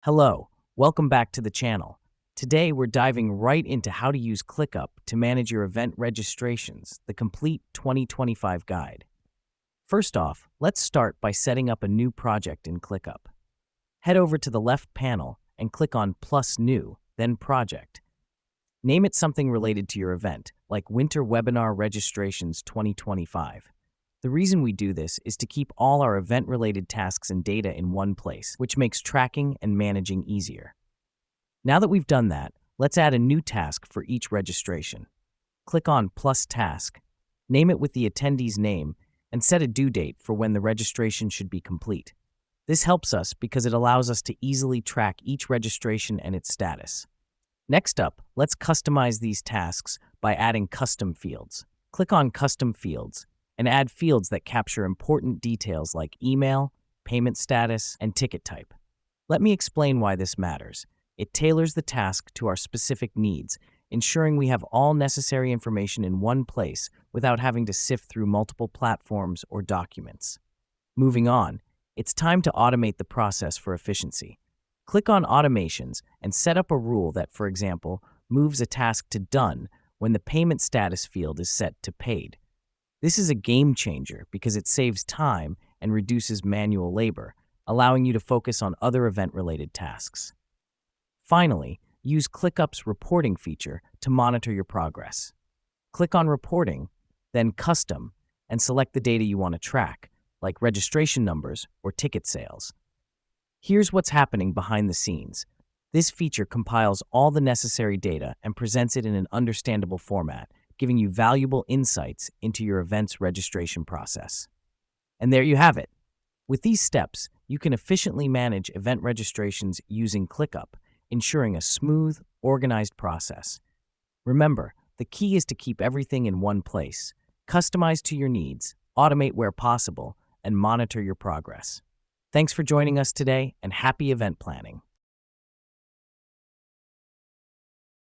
Hello, welcome back to the channel. Today we're diving right into how to use ClickUp to manage your event registrations, the complete 2025 guide. First off, let's start by setting up a new project in ClickUp. Head over to the left panel and click on Plus New, then Project. Name it something related to your event, like Winter Webinar Registrations 2025. The reason we do this is to keep all our event-related tasks and data in one place, which makes tracking and managing easier. Now that we've done that, let's add a new task for each registration. Click on Plus Task, name it with the attendee's name, and set a due date for when the registration should be complete. This helps us because it allows us to easily track each registration and its status. Next up, let's customize these tasks by adding custom fields. Click on Custom Fields, and add fields that capture important details like email, payment status, and ticket type. Let me explain why this matters. It tailors the task to our specific needs, ensuring we have all necessary information in one place without having to sift through multiple platforms or documents. Moving on, it's time to automate the process for efficiency. Click on Automations and set up a rule that, for example, moves a task to Done when the payment status field is set to Paid. This is a game changer because it saves time and reduces manual labor, allowing you to focus on other event-related tasks. Finally, use ClickUp's reporting feature to monitor your progress. Click on Reporting, then Custom, and select the data you want to track, like registration numbers or ticket sales. Here's what's happening behind the scenes. This feature compiles all the necessary data and presents it in an understandable format, giving you valuable insights into your event's registration process. And there you have it. With these steps, you can efficiently manage event registrations using ClickUp, ensuring a smooth, organized process. Remember, the key is to keep everything in one place, customize to your needs, automate where possible, and monitor your progress. Thanks for joining us today, and happy event planning.